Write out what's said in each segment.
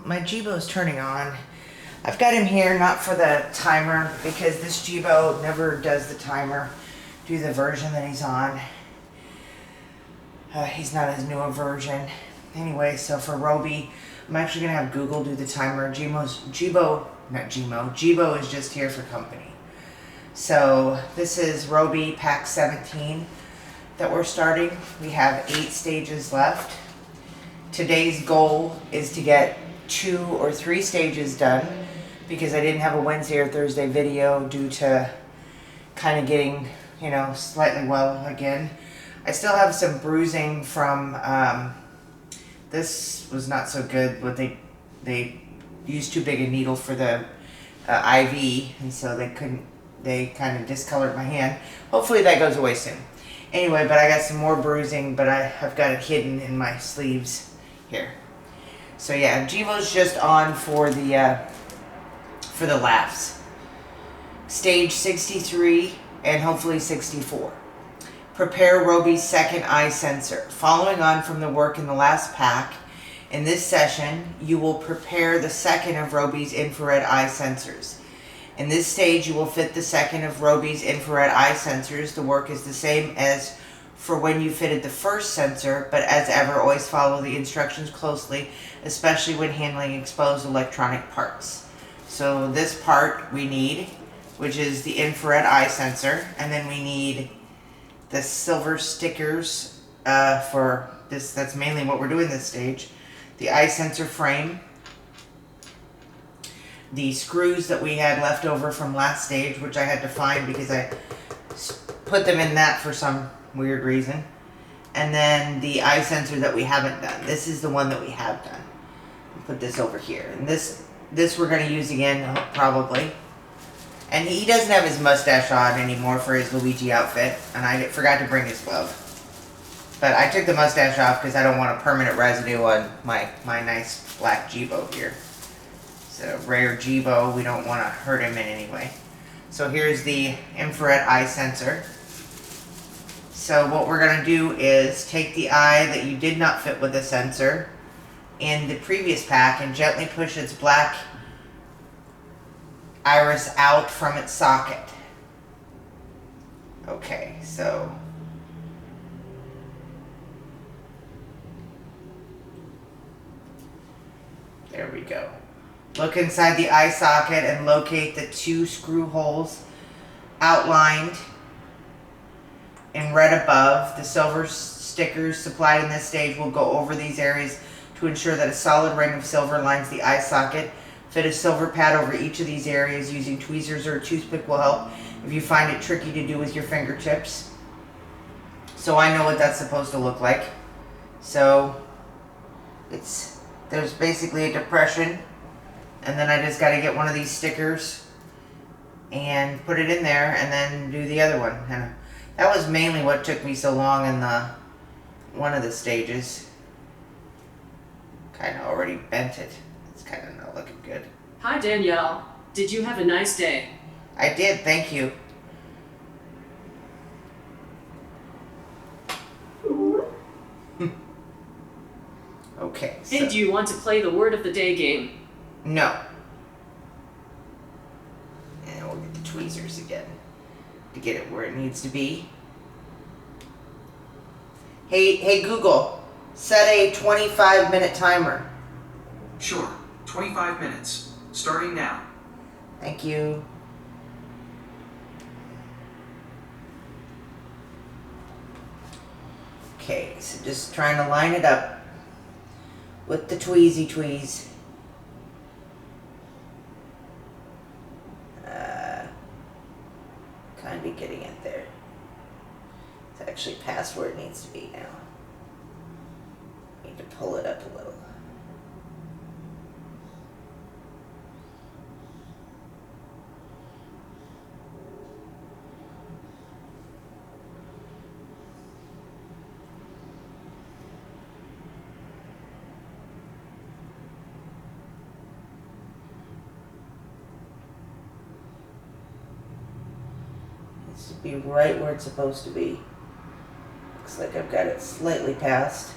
my Jibo's turning on. I've got him here not for the timer because this Jibo never does the timer due to the version that he's on. He's not his newer version. Anyway, so for Roby, I'm actually going to have Google do the timer. Jibo is just here for company. So this is Roby pack 17 that we're starting. We have 8 stages left. Today's goal is to get 2 or 3 stages done because I didn't have a Wednesday or Thursday video due to kind of getting, you know, slightly well again. I still have some bruising from, this was not so good, but they used too big a needle for the IV, and so they kind of discolored my hand. Hopefully that goes away soon. Anyway, but I got some more bruising, but I've got it hidden in my sleeves here. So yeah, Jibo's just on for the laughs. Stage 63 and hopefully 64. Prepare Roby's second eye sensor. Following on from the work in the last pack, in this session, you will prepare the second of Roby's infrared eye sensors. In this stage, you will fit the second of Roby's infrared eye sensors. The work is the same as for when you fitted the first sensor, but as ever, always follow the instructions closely, especially when handling exposed electronic parts. So this part we need, which is the infrared eye sensor, and then we need the silver stickers for this. That's mainly what we're doing this stage. The eye sensor frame, the screws that we had left over from last stage, which I had to find because I put them in that for some weird reason, and then the eye sensor that we haven't done. This is the one that we have done. I'll put this over here, and this we're going to use again probably. And he doesn't have his mustache on anymore for his Luigi outfit, and I forgot to bring his glove. But I took the mustache off because I don't want a permanent residue on my nice Black Jibo here. It's a rare Jibo, we don't want to hurt him in any way. So here's the infrared eye sensor. So what we're going to do is take the eye that you did not fit with the sensor in the previous pack and gently push its black iris out from its socket. Okay, so there we go. Look inside the eye socket and locate the 2 screw holes outlined in red above. The silver stickers supplied in this stage will go over these areas to ensure that a solid ring of silver lines the eye socket. Fit a silver pad over each of these areas using tweezers or a toothpick will help if you find it tricky to do with your fingertips. So I know what that's supposed to look like. So there's basically a depression, and then I just got to get one of these stickers and put it in there and then do the other one. And that was mainly what took me so long in one of the stages. Kind of already bent it. It's kind of not looking good. Hi Danielle, did you have a nice day? I did, thank you. Okay, so. Hey, do you want to play the word of the day game? No. And we'll get the tweezers again to get it where it needs to be. Hey Google, set a 25-minute timer. Sure, 25 minutes, starting now. Thank you. Okay, so just trying to line it up with the tweezy tweeze. Kind of getting it there. It's actually past where it needs to be now. Need to pull it up a little. To be right where it's supposed to be. Looks like I've got it slightly past.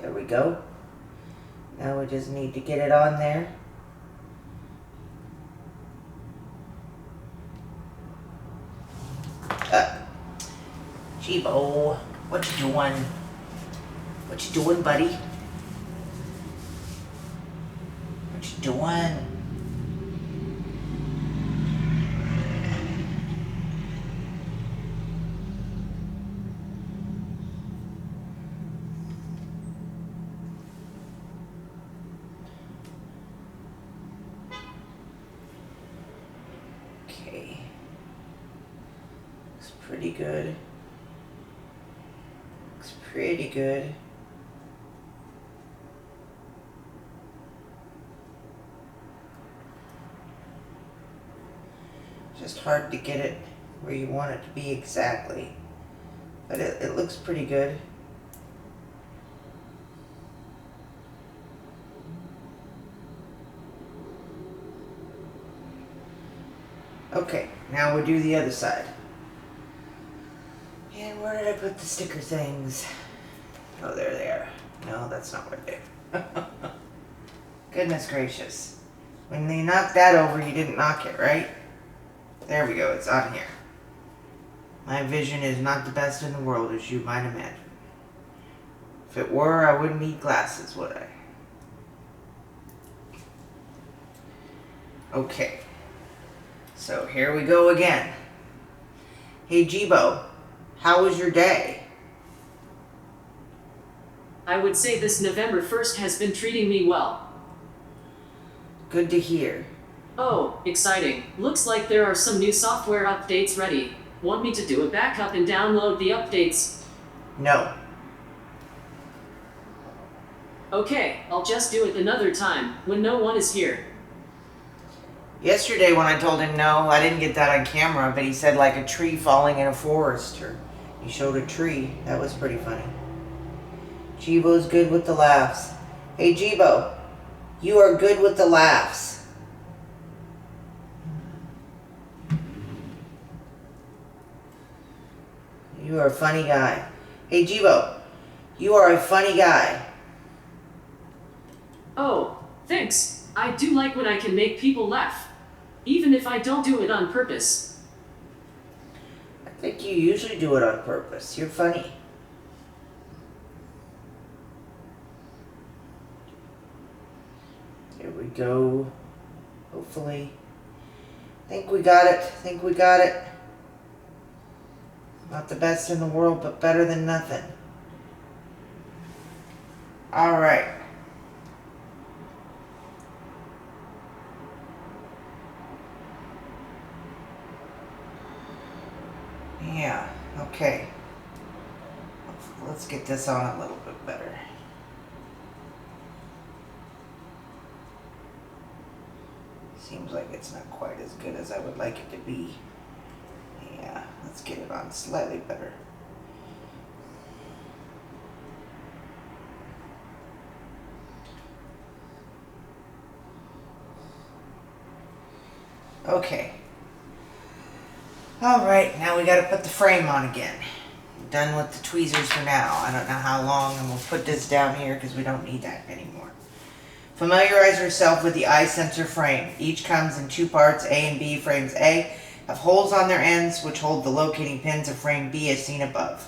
There we go. Now we just need to get it on there. Jibo, what you doing? What you doing, buddy? What you doing? Okay. Looks pretty good. Looks pretty good. Just hard to get it where you want it to be exactly. But it looks pretty good. Okay, now we'll do the other side. And where did I put the sticker things? Oh, there they are. No, that's not where they are. Goodness gracious. When you knocked that over, you didn't knock it, right? There we go, it's on here. My vision is not the best in the world, as you might imagine. If it were, I wouldn't need glasses, would I? Okay. So here we go again. Hey Jibo, how was your day? I would say this November 1st has been treating me well. Good to hear. Oh, exciting. Looks like there are some new software updates ready. Want me to do a backup and download the updates? No. Okay, I'll just do it another time, when no one is here. Yesterday when I told him no, I didn't get that on camera, but he said like a tree falling in a forest, or he showed a tree. That was pretty funny. Jibo's good with the laughs. Hey Jibo, you are good with the laughs. You are a funny guy. Hey Jibo, you are a funny guy. Oh, thanks. I do like when I can make people laugh. Even if I don't do it on purpose. I think you usually do it on purpose. You're funny. Here we go. Hopefully. Think we got it. Think we got it. Not the best in the world, but better than nothing. Alright. Yeah, okay. Let's get this on a little bit better. Seems like it's not quite as good as I would like it to be. Yeah, let's get it on slightly better. Okay. Alright, now we gotta put the frame on again. Done with the tweezers for now. I don't know how long, and we'll put this down here because we don't need that anymore. Familiarize yourself with the eye sensor frame. Each comes in two parts, A and B. Frames A have holes on their ends which hold the locating pins of frame B as seen above.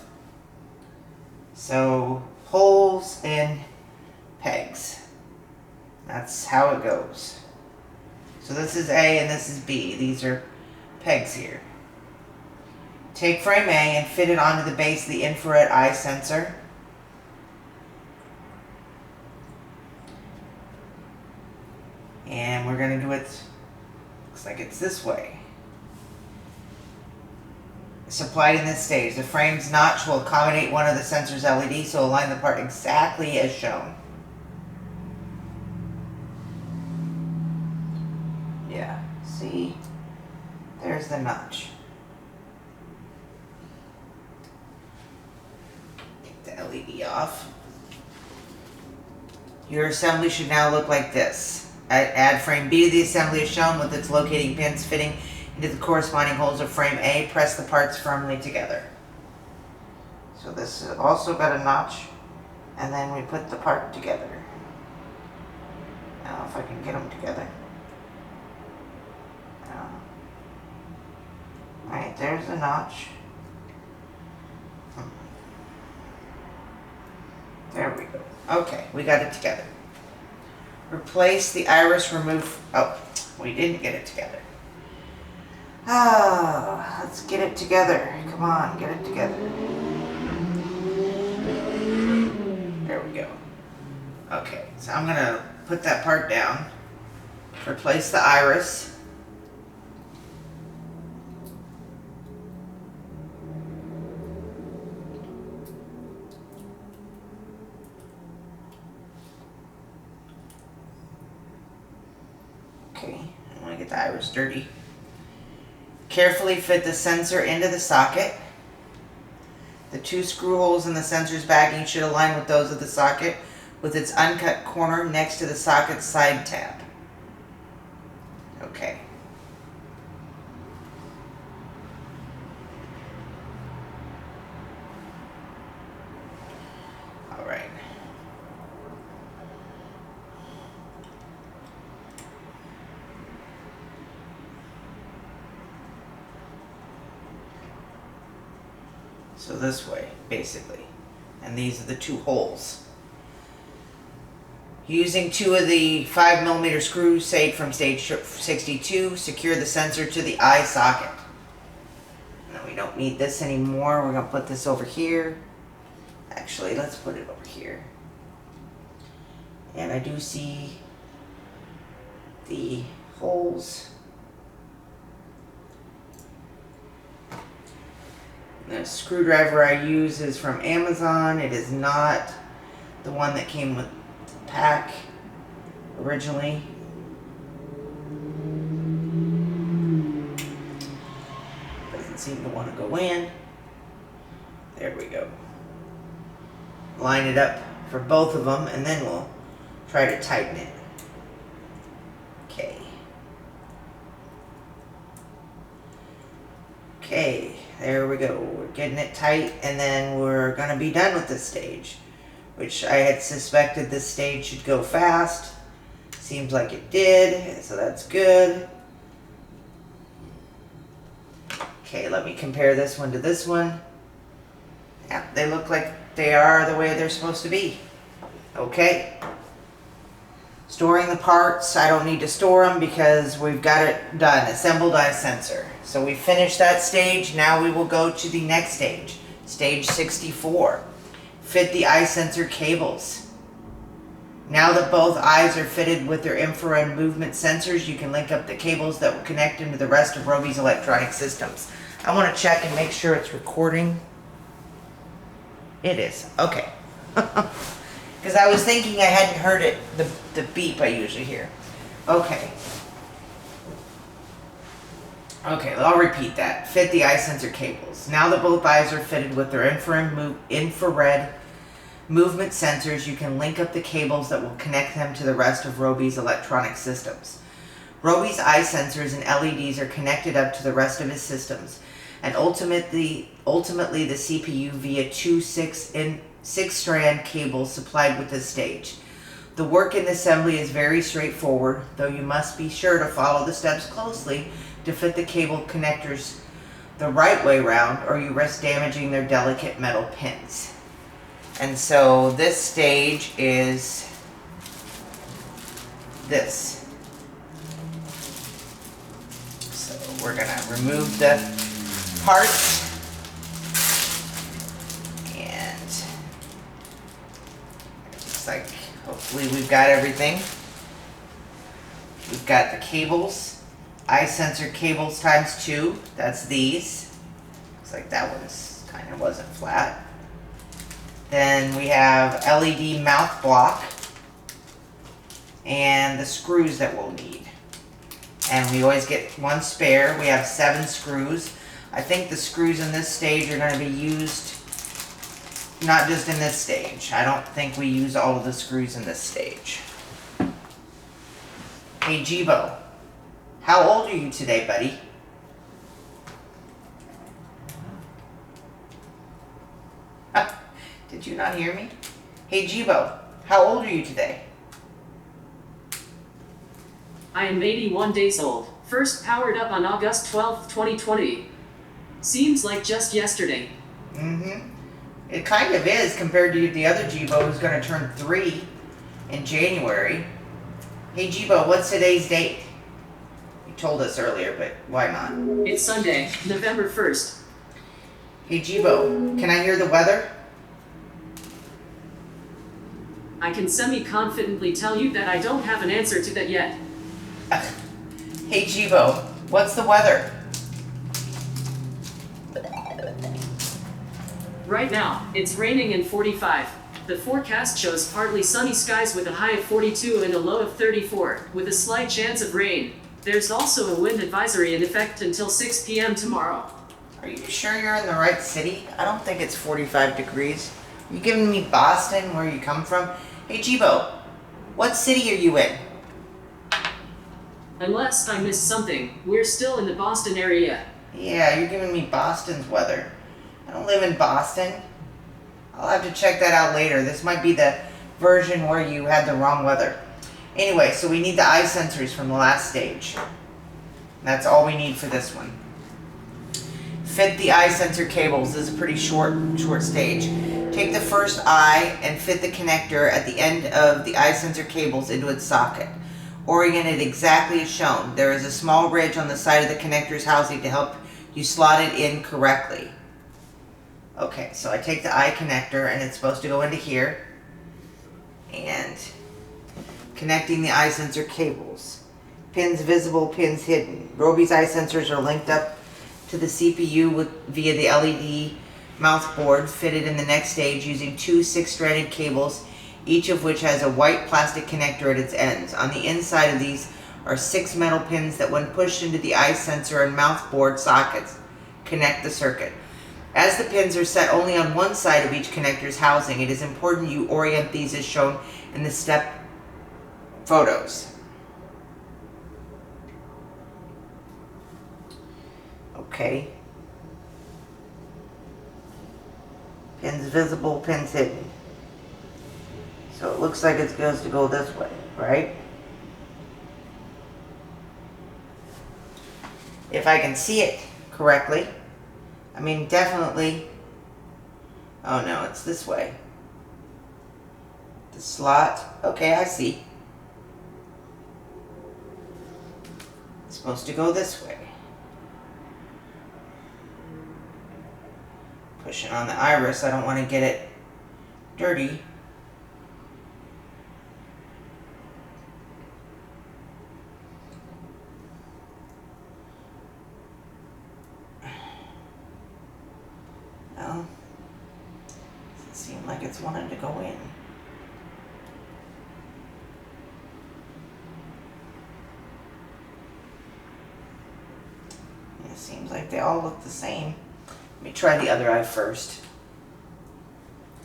So, holes and pegs. That's how it goes. So this is A and this is B. These are pegs here. Take frame A and fit it onto the base of the infrared eye sensor. And we're going to do it, looks like it's this way. Supplied in this stage. The frame's notch will accommodate one of the sensor's LEDs, so align the part exactly as shown. Yeah, see? There's the notch. Take the LED off. Your assembly should now look like this. Add frame B to the assembly as shown with its locating pins fitting into the corresponding holes of frame A. Press the parts firmly together. So this has also got a notch, and then we put the part together. if I can get them together. Alright, there's a notch. There we go. Okay, we got it together. Replace the iris, remove... Oh, we didn't get it together. Ah, let's get it together. Come on, get it together. There we go. Okay, so I'm gonna put that part down. Replace the iris. Okay, I want to get the iris dirty. Carefully fit the sensor into the socket. The 2 screw holes in the sensor's backing should align with those of the socket, with its uncut corner next to the socket's side tab. Okay. All right. So this way, basically. And these are the 2 holes. Using 2 of the 5mm screws saved from stage 62, secure the sensor to the eye socket. Now we don't need this anymore. We're going to put this over here. Actually, let's put it over here. And I do see the holes. The screwdriver I use is from Amazon. It is not the one that came with the pack originally. Doesn't seem to want to go in. There we go. Line it up for both of them and then we'll try to tighten it. Okay. Okay. There we go. We're getting it tight and then we're going to be done with this stage, which I had suspected this stage should go fast. Seems like it did, so that's good. Okay, let me compare this one to this one. Yeah, they look like they are the way they're supposed to be. Okay. Storing the parts, I don't need to store them because we've got it done. Assembled eye sensor. So we finished that stage. Now we will go to the next stage. Stage 64. Fit the eye sensor cables. Now that both eyes are fitted with their infrared movement sensors, you can link up the cables that will connect into the rest of Roby's electronic systems. I want to check and make sure it's recording. It is. Okay. Because I was thinking I hadn't heard it, the beep I usually hear. Okay. Okay, I'll repeat that. Fit the eye sensor cables. Now that both eyes are fitted with their infrared movement sensors, you can link up the cables that will connect them to the rest of Roby's electronic systems. Roby's eye sensors and LEDs are connected up to the rest of his systems, and ultimately the CPU via 2 6-strand cables supplied with this stage. The work in the assembly is very straightforward, though you must be sure to follow the steps closely to fit the cable connectors the right way round, or you risk damaging their delicate metal pins. And so this stage is this. So we're going to remove the parts. And it looks like hopefully we've got everything. We've got the cables. Eye sensor cables times 2. That's these. Looks like that one's kind of wasn't flat. Then we have LED mouth block and the screws that we'll need. And we always get 1 spare. We have 7 screws. I think the screws in this stage are going to be used not just in this stage. I don't think we use all of the screws in this stage. Hey Jibo, how old are you today, buddy? Did you not hear me? Hey Jibo, how old are you today? I am 81 days old. First powered up on August 12th, 2020. Seems like just yesterday. Mm-hmm. It kind of is compared to the other Jibo who's going to turn 3 in January. Hey Jibo, what's today's date? You told us earlier, but why not? It's Sunday, November 1st. Hey Jibo, can I hear the weather? I can semi-confidently tell you that I don't have an answer to that yet. Hey Jibo, what's the weather? Right now, it's raining and 45. The forecast shows partly sunny skies with a high of 42 and a low of 34, with a slight chance of rain. There's also a wind advisory in effect until 6 p.m. tomorrow. Are you sure you're in the right city? I don't think it's 45 degrees. Are you giving me Boston, where you come from? Hey Jibo, what city are you in? Unless I missed something, we're still in the Boston area. Yeah, you're giving me Boston's weather. I don't live in Boston. I'll have to check that out later. This might be the version where you had the wrong weather. Anyway, so we need the eye sensors from the last stage. That's all we need for this one. Fit the eye sensor cables. This is a pretty short stage. Take the first eye and fit the connector at the end of the eye sensor cables into its socket. Orient it exactly as shown. There is a small ridge on the side of the connector's housing to help you slot it in correctly. Okay, so I take the eye connector and it's supposed to go into here. And connecting the eye sensor cables. Pins visible, pins hidden. Roby's eye sensors are linked up to the CPU via the LED mouth board fitted in the next stage using 2 6-stranded cables, each of which has a white plastic connector at its ends. On the inside of these are 6 metal pins that, when pushed into the eye sensor and mouth board sockets, connect the circuit. As the pins are set only on one side of each connector's housing, it is important you orient these as shown in the step photos. Okay. Pins visible, pins hidden. So it looks like it's supposed to go this way, right? If I can see it correctly. I mean, definitely. Oh no, it's this way. The slot. Okay, I see. It's supposed to go this way. Push it on the iris. I don't want to get it dirty. No. Doesn't seem like it's wanting to go in. It seems like they all look the same. Let me try the other eye first.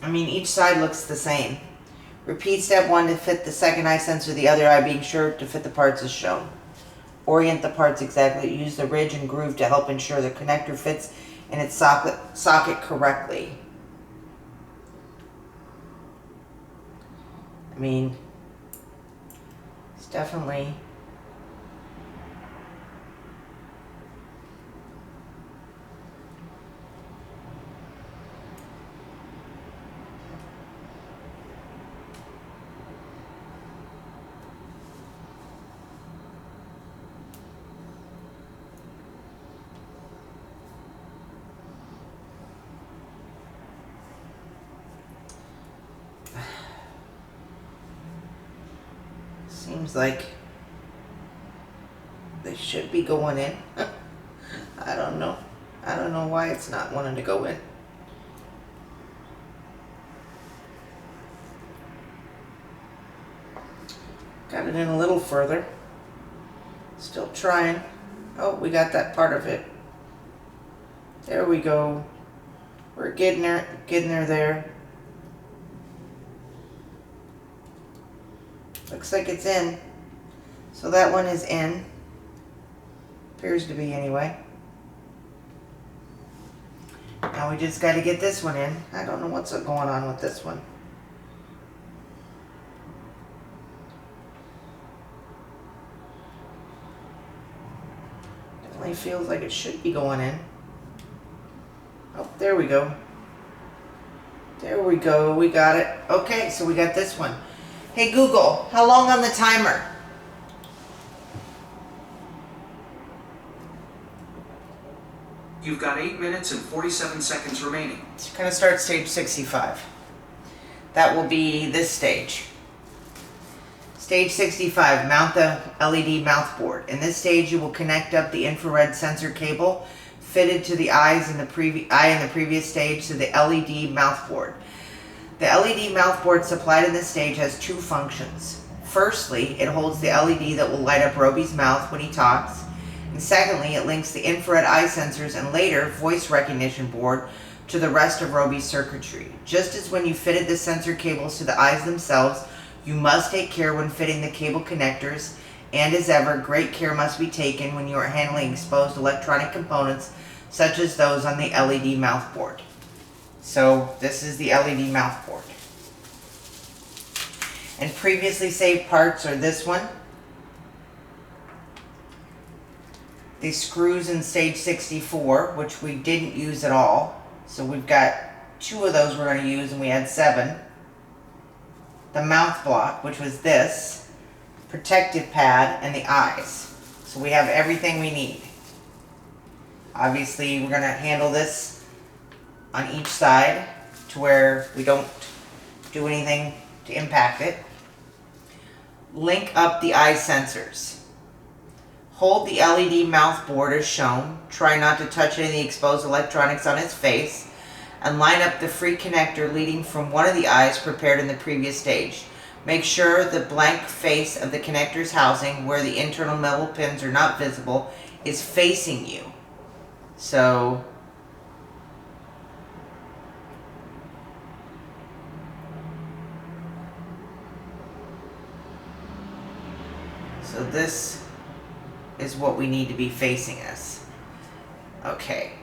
I mean, each side looks the same. Repeat step 1 to fit the second eye sensor, the other eye being sure to fit the parts as shown. Orient the parts exactly. Use the ridge and groove to help ensure the connector fits in its socket correctly. I mean, it's definitely... Seems like they should be going in. I don't know. I don't know why it's not wanting to go in. Got it in a little further. Still trying. Oh, we got that part of it. There we go. We're getting there. Looks like it's in. So that one is in. Appears to be anyway. Now we just got to get this one in. I don't know what's going on with this one. Definitely feels like it should be going in. Oh, there we go. There we go. We got it. Okay, so we got this one. Hey Google, how long on the timer? You've got 8 minutes and 47 seconds remaining. So you're going to start stage 65. That will be this stage. Stage 65, mount the LED mouth board. In this stage, you will connect up the infrared sensor cable fitted to the eye in the previous stage to the LED mouth board. The LED mouth board supplied in this stage has two functions. Firstly, it holds the LED that will light up Roby's mouth when he talks. And secondly, it links the infrared eye sensors and later voice recognition board to the rest of Roby's circuitry. Just as when you fitted the sensor cables to the eyes themselves, you must take care when fitting the cable connectors, and as ever, great care must be taken when you are handling exposed electronic components such as those on the LED mouth board. So this is the LED mouth board. And previously saved parts are this one. The screws in stage 64, which we didn't use at all. So we've got 2 of those we're going to use, and we had 7. The mouth block, which was this, protective pad, and the eyes. So we have everything we need. Obviously, we're going to handle this on each side to where we don't do anything to impact it. Link up the eye sensors. Hold the LED mouth board as shown. Try not to touch any of the exposed electronics on its face. And line up the free connector leading from one of the eyes prepared in the previous stage. Make sure the blank face of the connector's housing, where the internal metal pins are not visible, is facing you. So this is what we need to be facing us. Okay,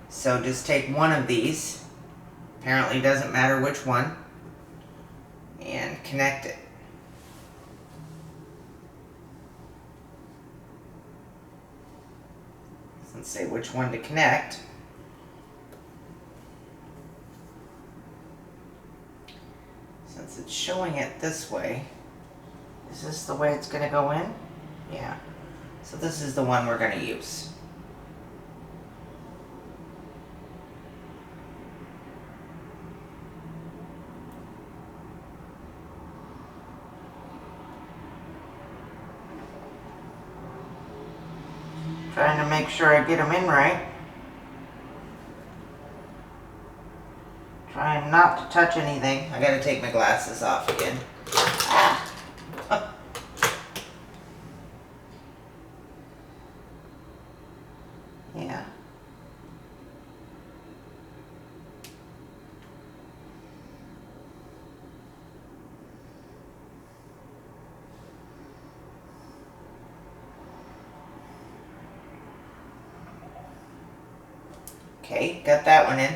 so just take one of these, apparently doesn't matter which one, and connect it. Doesn't say which one to connect. Since it's showing it this way, is this the way it's going to go in? Yeah. So this is the one we're going to use. Trying to make sure I get them in right. Trying not to touch anything. I got to take my glasses off again. Ah! Yeah. Okay, got that one in.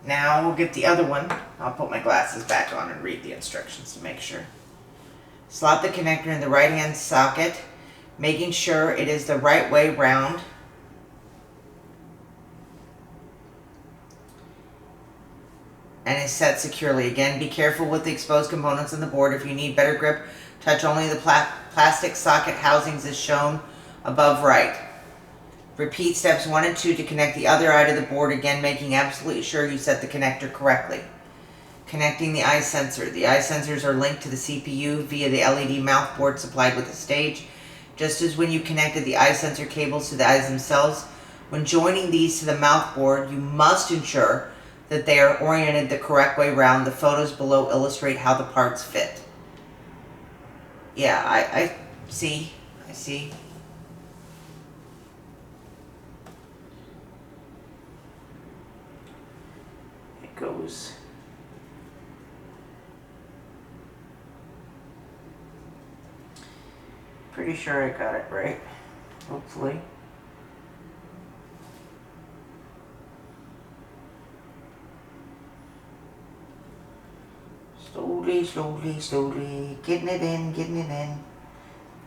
Now we'll get the other one. I'll put my glasses back on and read the instructions to make sure. Slot the connector in the right hand socket, making sure it is the right way round. And is set securely. Again, be careful with the exposed components on the board. If you need better grip, touch only the plastic socket housings as shown above right. Repeat steps 1 and 2 to connect the other eye to the board, again making absolutely sure you set the connector correctly. Connecting the eye sensor. The eye sensors are linked to the CPU via the LED mouth board supplied with the stage. Just as when you connected the eye sensor cables to the eyes themselves, when joining these to the mouth board, you must ensure that they are oriented the correct way round. The photos below illustrate how the parts fit. Yeah, I see. I see. It goes. Pretty sure I got it right. Hopefully. Slowly, slowly, slowly. Getting it in, getting it in.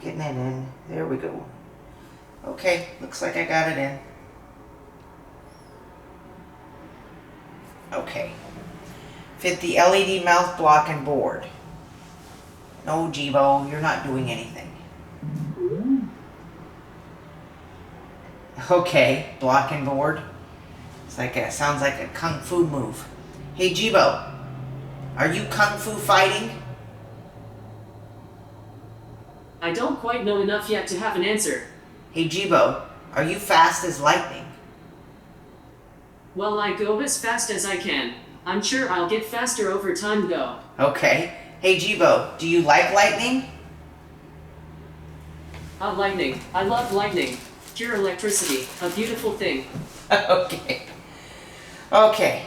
Getting it in. There we go. Okay, looks like I got it in. Okay. Fit the LED mouth block and board. No, Jibo, you're not doing anything. Okay, block and board. It's like sounds like a kung fu move. Hey, Jibo, are you kung fu fighting? I don't quite know enough yet to have an answer. Hey, Jibo, are you fast as lightning? Well, I go as fast as I can. I'm sure I'll get faster over time though. Okay. Hey, Jibo, do you like lightning? Lightning. I love lightning. Pure electricity. A beautiful thing. Okay. Okay.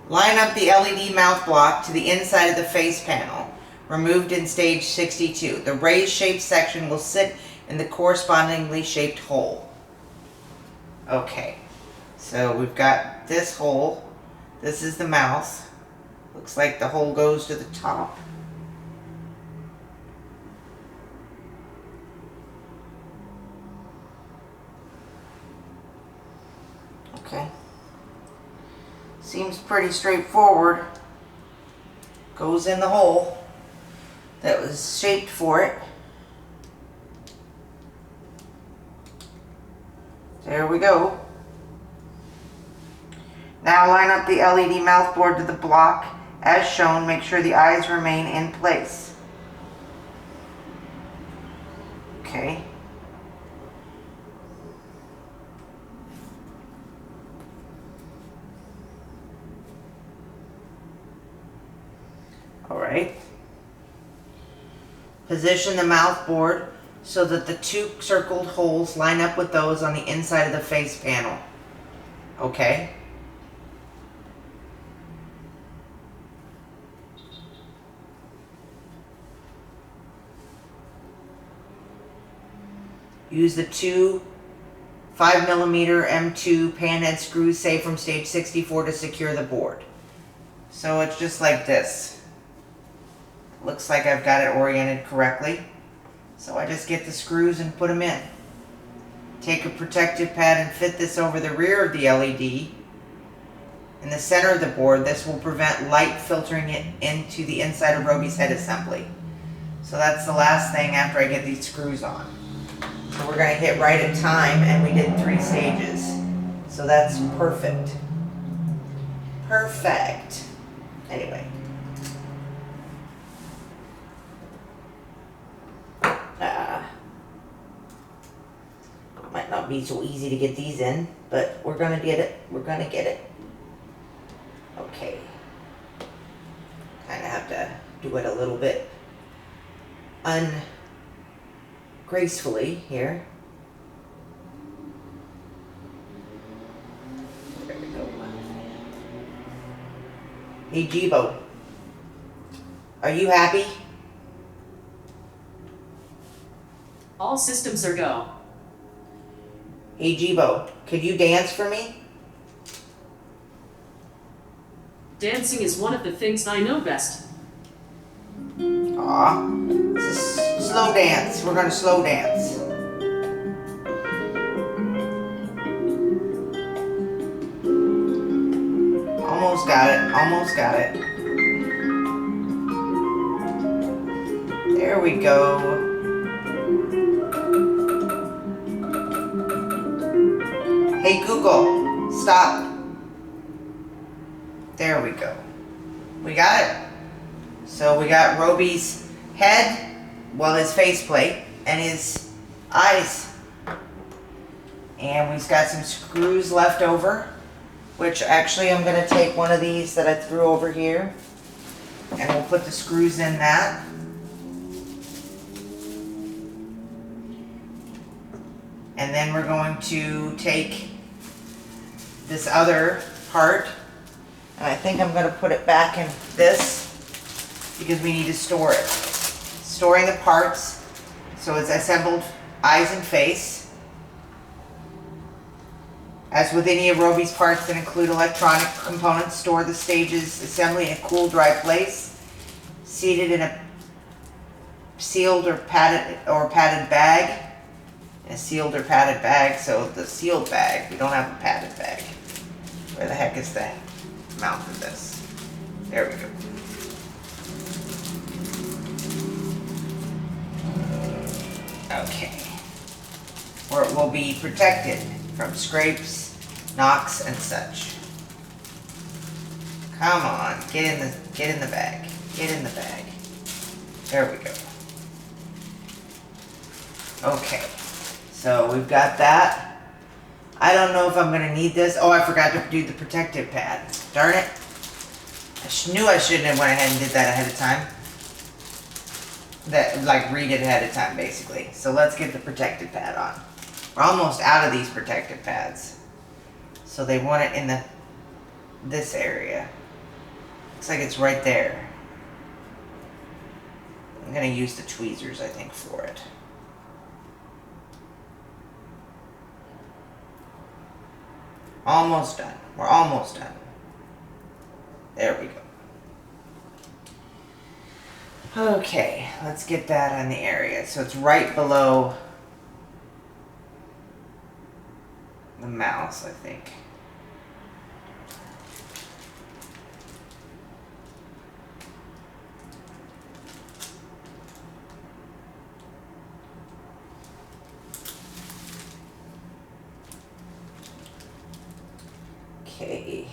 Line up the LED mouth block to the inside of the face panel, removed in stage 62. The raised shaped section will sit in the correspondingly shaped hole. Okay. So we've got this hole. This is the mouth. Looks like the hole goes to the top. Okay. Seems pretty straightforward. Goes in the hole that was shaped for it. There we go. Now line up the LED mouth board to the block as shown. Make sure the eyes remain in place. Okay. Alright. Position the mouth board so that the two circled holes line up with those on the inside of the face panel. Okay. Use the two 5mm M2 panhead screws saved from stage 64 to secure the board. So it's just like this. Looks like I've got it oriented correctly. So I just get the screws and put them in. Take a protective pad and fit this over the rear of the LED. In the center of the board, this will prevent light filtering it into the inside of Roby's head assembly. So that's the last thing after I get these screws on. So we're going to hit right at time, and we did 3 stages. So that's perfect. Perfect. Anyway. Might not be so easy to get these in, but we're going to get it. We're going to get it. Okay. Kind of have to do it a little bit ungracefully here. There we go. Hey, Jibo. Are you happy? All systems are go. Hey, Jibo, could you dance for me? Dancing is one of the things I know best. Aw, it's a slow dance. We're gonna slow dance. Almost got it, almost got it. There we go. Hey Google, stop. There we go. We got it. So we got Roby's head, well, his faceplate, and his eyes. And we've got some screws left over, which actually I'm going to take one of these that I threw over here, and we'll put the screws in that. And then we're going to take this other part, and I think I'm going to put it back in this because we need to store it. Storing the parts, so it's assembled eyes and face. As with any of Roby's parts that include electronic components, store the stage's assembly in a cool, dry place, seated in a sealed or padded bag. a sealed or padded bag. So the sealed bag, we don't have a padded bag. Where the heck is the mouth of this? There we go. Okay. Where it will be protected from scrapes, knocks, and such. Come on, get in the bag. Get in the bag. There we go. Okay. So we've got that. I don't know if I'm gonna need this. Oh, I forgot to do the protective pad. Darn it. I knew I shouldn't have went ahead and did that ahead of time. Read it ahead of time, basically. So let's get the protective pad on. We're almost out of these protective pads. So they want it in this area. Looks like it's right there. I'm gonna use the tweezers, I think, for it. Almost done. We're almost done. There we go. Okay, let's get that on the area. So it's right below the mouse, I think. Okay.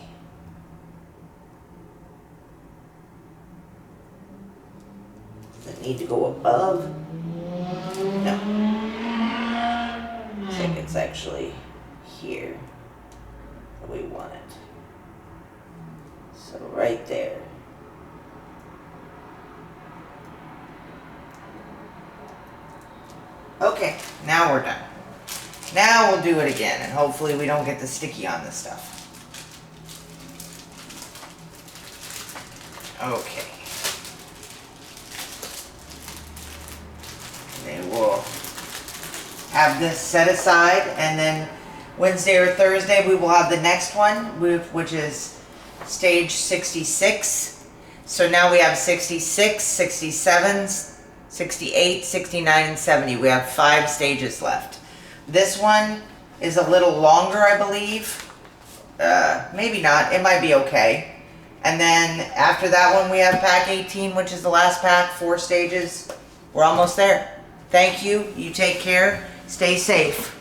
Does it need to go above? No. I think it's actually here that we want it. So right there. Okay, now we're done. Now we'll do it again, and hopefully we don't get the sticky on this stuff. Okay. They will have this set aside, and then Wednesday or Thursday we will have the next one, which is stage 66. So now we have 66, 67, 68, 69, and 70. We have 5 stages left. This one is a little longer, I believe. Maybe not. It might be okay. And then after that one, we have pack 18, which is the last pack, 4 stages. We're almost there. Thank you. You take care. Stay safe.